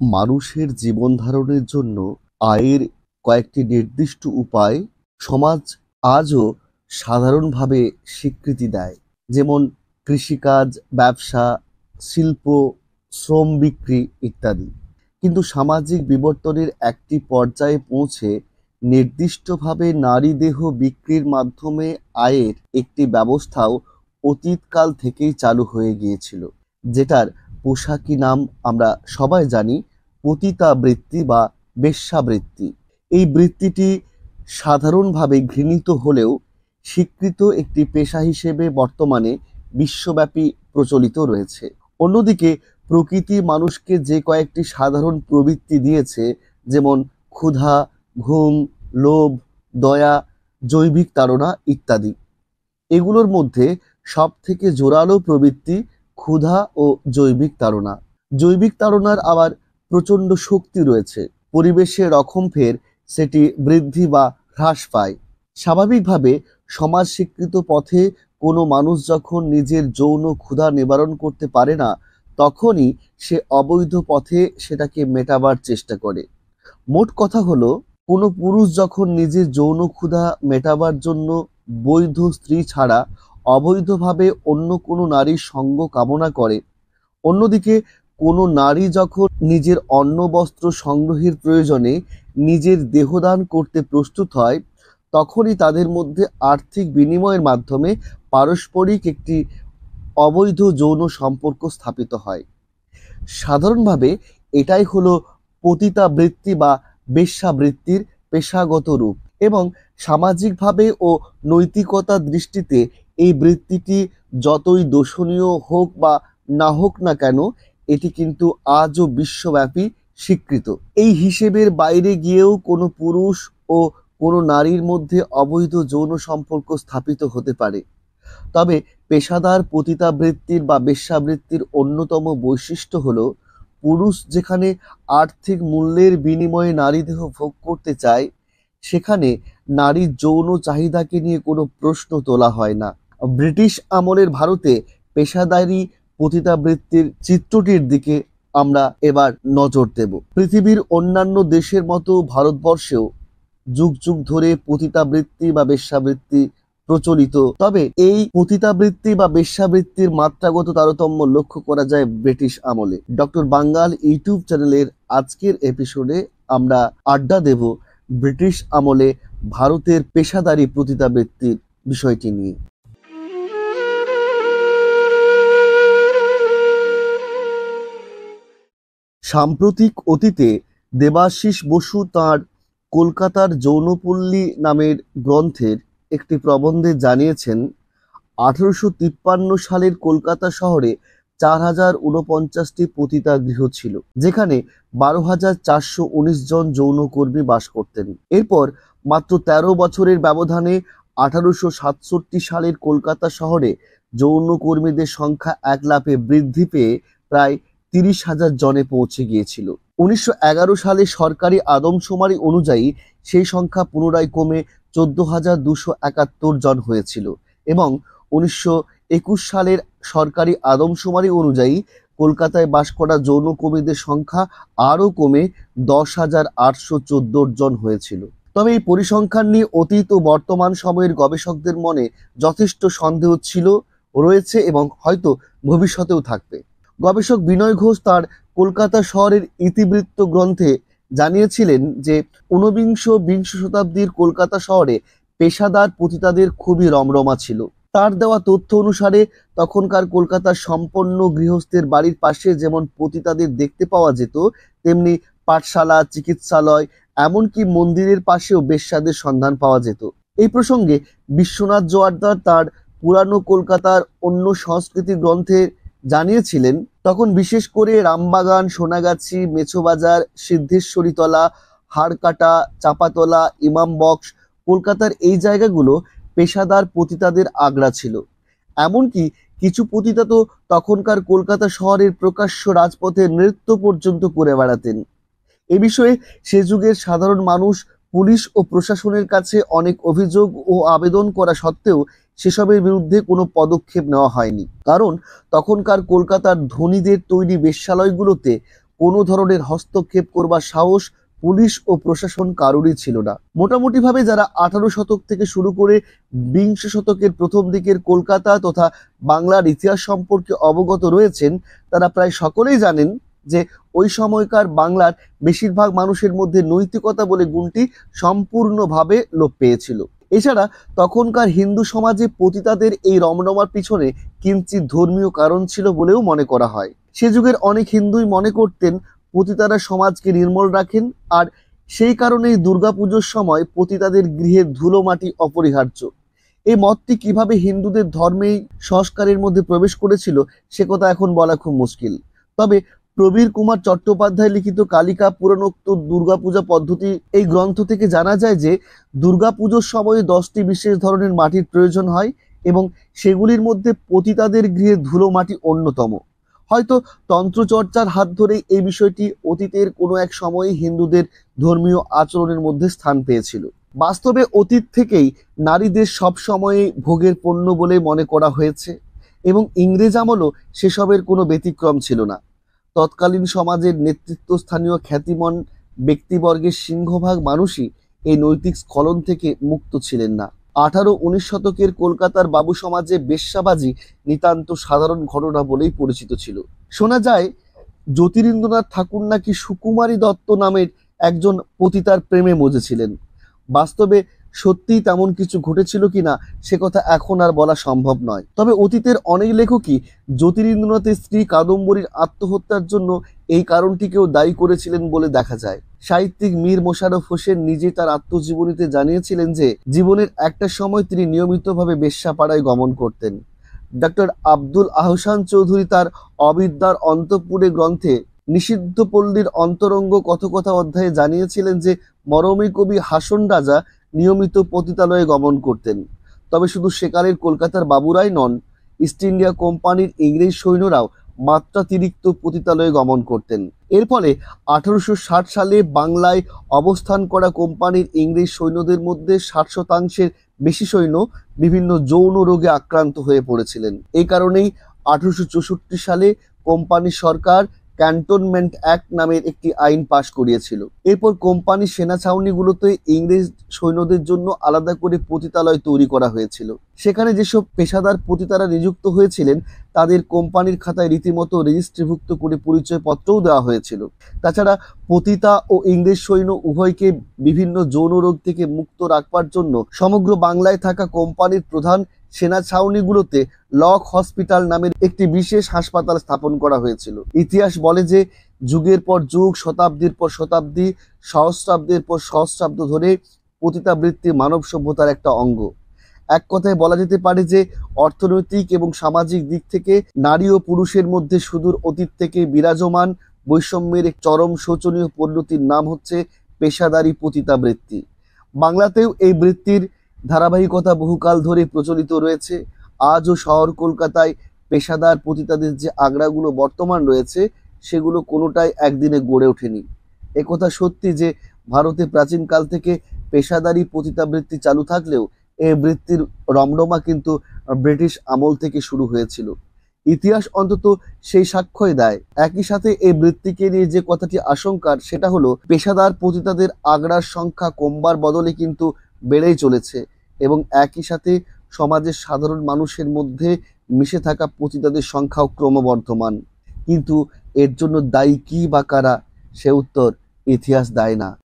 মানুষের জীবন ধারণের জন্য আয়ের কয়েকটি নির্দিষ্ট উপায় সমাজ আজও সাধারণভাবে স্বীকৃতি দেয়, যেমন কৃষিকাজ, ব্যবসা, শিল্প, শ্রম বিক্রি ইত্যাদি। কিন্তু সামাজিক বিবর্তনের একটি পর্যায়ে পৌঁছে নির্দিষ্টভাবে নারী দেহ বিক্রির মাধ্যমে আয়ের একটি ব্যবস্থাও অতীতকাল থেকেই চালু হয়ে গিয়েছিল, যেটার পোশাকি নাম আমরা সবাই জানি, পতিতাবৃত্তি বা বেশ্যাবৃত্তি। এই বৃত্তিটি সাধারণভাবে ঘৃণিত হলেও স্বীকৃত একটি পেশা হিসেবে বর্তমানে বিশ্বব্যাপী প্রচলিত রয়েছে। অন্যদিকে প্রকৃতি মানুষকে যে কয়েকটি সাধারণ প্রবৃত্তি দিয়েছে, যেমন ক্ষুধা, ঘুম, লোভ, দয়া, জৈবিক তাড়না ইত্যাদি, এগুলোর মধ্যে সব থেকে জোরালো প্রবৃত্তি ক্ষুধা ও জৈবিক তাড়না। জৈবিক তাড়নার আবার প্রচণ্ড শক্তি রয়েছে। পরিবেশে রক্ষণফের সেটি বৃদ্ধি বা হ্রাস পায়। স্বাভাবিকভাবে সমাজ স্বীকৃত পথে কোনো মানুষ যখন নিজের যৌন ক্ষুধা নিবারণ করতে পারে না, তখনই সে অবৈধ পথে সেটাকে মেটাবার চেষ্টা করে। মোট কথা হলো, কোনো পুরুষ যখন নিজের যৌন ক্ষুধা মেটাবার জন্য বৈধ স্ত্রী ছাড়া অবৈধভাবে অন্য কোনো নারীর সঙ্গ কামনা করে, অন্যদিকে কোনো নারী যখন নিজের অন্ন বস্ত্র সংগ্রহের প্রয়োজনে নিজের দেহদান করতে প্রস্তুত হয়, তখনই তাদের মধ্যে আর্থিক বিনিময়ের মাধ্যমে পারস্পরিক একটি অবৈধ যৌন সম্পর্ক স্থাপিত হয়। সাধারণভাবে এটাই হলো পতিতাবৃত্তি বা বেশ্যাবৃত্তির পেশাগত রূপ, এবং সামাজিকভাবে ও নৈতিকতার দৃষ্টিতে এই বৃত্তিটি যতই দোষণীয় হোক বা না হোক না কেন, এটি কিন্তু আজও বিশ্বব্যাপী স্বীকৃত। এই হিসেবের বাইরে গিয়েও কোনো পুরুষ ও কোনো নারীর মধ্যে অবৈধ যৌন সম্পর্ক স্থাপিত হতে পারে। তবে পেশাদার পতিতাবৃত্তির বা বেশ্যাবৃত্তির অন্যতম বৈশিষ্ট্য হলো, পুরুষ যেখানে আর্থিক মূল্যের বিনিময়ে নারীদেহ ভোগ করতে চায়, সেখানে নারীর যৌন চাহিদাকে নিয়ে কোনো প্রশ্ন তোলা হয় না। ব্রিটিশ আমলের ভারতে পেশাদারি পতিতাবৃত্তির চিত্রটির দিকে আমরা এবার নজর দেব। পৃথিবীর অন্যান্য দেশের মতো ভারতবর্ষেও যুগ যুগ ধরে পতিতাবৃত্তি বা বেশ্যাবৃত্তি প্রচলিত। তবে এই পতিতাবৃত্তি বা বেশ্যাবৃত্তির মাত্রাগত তারতম্য লক্ষ্য করা যায় ব্রিটিশ আমলে। ডক্টর বাঙ্গাল ইউটিউব চ্যানেলের আজকের এপিসোডে আমরা আড্ডা দেব ব্রিটিশ আমলে ভারতের পেশাদারি পতিতাবৃত্তির বিষয়টি নিয়ে। সাম্প্রতিক অতীতে দেবাশিস বসু তাঁর কলকাতার যৌনপল্লী নামের গ্রন্থের একটি প্রবন্ধে জানিয়েছেন, 1853 সালের কলকাতা শহরে 4049টি পতিতাগৃহ ছিল, যেখানে 12,419 জন যৌনকর্মী বাস করতেন। এরপর মাত্র 13 বছরের ব্যবধানে 1867 সালের কলকাতা শহরে যৌনকর্মীদের সংখ্যা এক লাফে বৃদ্ধি পেয়ে প্রায় 30,000 জনে পৌঁছে গিয়েছিল। 1911 সালে সরকারি আদমশুমারি অনুযায়ী সেই সংখ্যা পুনরায় কমে 14,271 জন হয়েছিল, এবং 1921 সালের সরকারি আদমশুমারি অনুযায়ী কলকাতায় বাস করা যৌনকর্মীদের সংখ্যা আরও কমে 10,814 জন হয়েছিল। তবে এই পরিসংখ্যান নিয়ে অতীত ও বর্তমান সময়ের গবেষকদের মনে যথেষ্ট সন্দেহ ছিল, রয়েছে এবং হয়তো ভবিষ্যতেও থাকবে। গবেষক বিনয় ঘোষ তার কলকাতা শহরের ইতিবৃত্ত গ্রন্থে জানিয়েছিলেন যে, ঊনবিংশ-বিংশ শতাব্দীর কলকাতা শহরে পেশাদার পতিতাদের খুবই রমরমা ছিল। তার দেওয়া তথ্য অনুসারে তখনকার কলকাতার সম্পন্ন গৃহস্থের বাড়ির পাশে যেমন পতিতাদের দেখতে পাওয়া যেত, তেমনি পাঠশালা, চিকিৎসালয়, এমনকি মন্দিরের পাশেও বেশ্যাদের সন্ধান পাওয়া যেত। এই প্রসঙ্গে বিশ্বনাথ জোয়ারদার তার পুরানো কলকাতার অন্য সংস্কৃতি গ্রন্থে জানিয়েছিলেন, তখন বিশেষ করে রামবাগান, সোনাগাছি, মেছোবাজার, সিদ্ধেশ্বরীতলা, হাড়কাটা, চাপাতলা, ইমাম বক্স, কলকাতার এই জায়গাগুলো পেশাদার পতিতাদের আগড়া ছিল। এমনকি কিছু পতিতা তো তখনকার কলকাতা শহরের প্রকাশ্য রাজপথে নৃত্য পর্যন্ত করে বেড়াতেন। এ বিষয়ে সে যুগের সাধারণ মানুষ পুলিশ ও প্রশাসনের কাছে অনেক অভিযোগ ও আবেদন করা সত্ত্বেও সেসবের বিরুদ্ধে কোনো পদক্ষেপ নেওয়া হয়নি, কারণ তখনকার কলকাতার ধনীদের তৈরি বেশ্যালয়গুলোতে কোনো ধরনের হস্তক্ষেপ করবার সাহস পুলিশ ও প্রশাসন কারোরই ছিল না। মোটামুটি ভাবে যারা 18 শতক থেকে শুরু করে 20 শতকের প্রথম দিকের কলকাতা তথা বাংলার ইতিহাস সম্পর্কে অবগত রয়েছেন, তারা প্রায় সকলেই জানেন যে ওই সময়কার বাংলার বেশিরভাগ মানুষের মধ্যে নৈতিকতা বলে গুণটি সম্পূর্ণভাবে লোপ পেয়েছিল। এছাড়া তখনকার হিন্দু সমাজে পতিতাদের এই রমরমার পিছনে কিঞ্চিৎ ধর্মীয় কারণ ছিল বলেও মনে করা হয়। সে যুগের অনেক হিন্দুই মনে করতেন পতিতারা সমাজকে নির্মল রাখেন, আর সেই কারণেই দুর্গাপুজোর সময় পতিতাদের গৃহে ধুলো মাটি অপরিহার্য। এই মতটি কিভাবে হিন্দুদের ধর্মেই সংস্কারের মধ্যে প্রবেশ করেছিল সে কথা এখন বলা খুব মুশকিল। তবে প্রবীর কুমার চট্টোপাধ্যায় লিখিত কালিকা পুরাণোক্ত দুর্গাপূজা পদ্ধতি এই গ্রন্থ থেকে জানা যায় যে দুর্গাপুজোর সময়ে 10টি বিশেষ ধরনের মাটির প্রয়োজন হয় এবং সেগুলির মধ্যে পতিতাদের গৃহে ধুলো মাটি অন্যতম। হয়তো তন্ত্রচর্চার হাত ধরেই এই বিষয়টি অতীতের কোনো এক সময়ে হিন্দুদের ধর্মীয় আচরণের মধ্যে স্থান পেয়েছিল। বাস্তবে অতীত থেকেই নারীদের সব সময়ে ভোগের পণ্য বলে মনে করা হয়েছে এবং ইংরেজ আমলও সেসবের কোনো ব্যতিক্রম ছিল না। তৎকালীন সমাজের নেতৃত্বস্থানীয় খ্যাতিমান ব্যক্তিবর্গের সিংহভাগ মানুষই এই নৈতিক স্খলন থেকে মুক্ত ছিলেন না। 18-19 শতকের কলকাতার বাবু সমাজে বেশ্যাবাজি নিতান্ত সাধারণ ঘটনা বলেই পরিচিত ছিল। শোনা যায় জ্যোতিরিন্দ্রনাথ ঠাকুর নাকি সুকুমারী দত্ত নামের একজন পতিতার প্রেমে মজেছিলেন। বাস্তবে সত্যিই তেমন কিছু ঘটেছিল কিনা সে কথা এখন আর বলা সম্ভব নয়। তবে অতীতের অনেক লেখকই জ্যোতিরিন্দ্রনাথের স্ত্রী কাদম্বরীর আত্মহত্যার জন্য এই কারণটিকেও দায়ী করেছিলেন বলে দেখা যায়। সাহিত্যিক মীর মোশাররফ হোসেন নিজে তার আত্মজীবনীতে জানিয়েছিলেন যে জীবনের একটা সময় তিনি নিয়মিতভাবে বেশ্যাপাড়ায় গমন করতেন। ডক্টর আব্দুল আহসান চৌধুরী তার অবিদ্যার অন্তঃপুরে গ্রন্থে নিষিদ্ধ পল্লীর অন্তরঙ্গ কথকথা অধ্যায়ে জানিয়েছিলেন যে মরমী কবি হাসন রাজা নিয়মিত পতিতালয়ে গমন করতেন। তবে শুধু সেকালের কলকাতার বাবুরাই নন, ইস্ট ইন্ডিয়া কোম্পানির ইংরেজ সৈন্যরাও মাত্রাতিরিক্ত পতিতালয়ে গমন করতেন। এর ফলে 1860 সালে বাংলায় অবস্থান করা কোম্পানির ইংরেজ সৈন্যদের মধ্যে 60% বেশি সৈন্য বিভিন্ন যৌন রোগে আক্রান্ত হয়ে পড়েছিলেন। এই কারণেই 1864 সালে কোম্পানি সরকার ক্যান্টনমেন্ট অ্যাক্ট নামের একটি আইন পাশ করিয়েছিল। এরপর কোম্পানির সেনা ছাউনিগুলোতে ইংরেজ সৈন্যদের জন্য আলাদা করে পতিতালয় তৈরি করা হয়েছিল। সেখানে যেসব পেশাদার পতিতারা নিযুক্ত হয়েছিলেন তাদের কোম্পানির খাতায় রীতিমতো রেজিস্ট্রিভুক্ত করে পরিচয়পত্রও দেওয়া হয়েছিল। তাছাড়া পতিতা ও ইংরেজ সৈন্য উভয়কে বিভিন্ন যৌন রোগ থেকে মুক্ত রাখবার জন্য সমগ্র বাংলায় থাকা কোম্পানির প্রধান সেনা ছাউনিগুলোতে লক হসপিটাল নামের একটি বিশেষ হাসপাতাল স্থাপন করা হয়েছিল। ইতিহাস বলে যে যুগের পর যুগ, শতাব্দীর পর শতাব্দী, সহস্রাব্দের পর সহস্রাব্দ ধরে পতিতাবৃত্তি মানব সভ্যতার একটা অঙ্গ। এক কথায় বলা যেতে পারে যে অর্থনৈতিক এবং সামাজিক দিক থেকে নারী ও পুরুষের মধ্যে সুদূর অতীত থেকে বিরাজমান বৈষম্যের এক চরম শোচনীয় পরিণতির নাম হচ্ছে পেশাদারি পতিতাবৃত্তি। বাংলাতেও এই বৃত্তির ধারাবাহিকতা বহুকাল ধরে প্রচলিত রয়েছে। আজও শহর কলকাতায় পেশাদার পতিতাদের যে আগ্রাগুলো বর্তমান রয়েছে সেগুলো কোনোটাই একদিনে গড়ে ওঠেনি। একথা সত্যি যে ভারতে প্রাচীনকাল থেকে পেশাদারি পতিতাবৃত্তি চালু থাকলেও এই বৃত্তির রমরমা কিন্তু ব্রিটিশ আমল থেকে শুরু হয়েছিল। ইতিহাস অন্তত সেই সাক্ষ্যই দেয়। একই সাথে এই বৃত্তিকে নিয়ে যে কথাটি আশঙ্কার সেটা হলো পেশাদার পতিতাদের আগ্রার সংখ্যা কমবার বদলে কিন্তু বেড়েই চলেছে এবং একই সাথে সমাজের সাধারণ মানুষের মধ্যে মিশে থাকা পতিতাদের সংখ্যাও ক্রমবর্ধমান। কিন্তু এর জন্য দায়ী কি বা কারা সে উত্তর ইতিহাস দেয় না।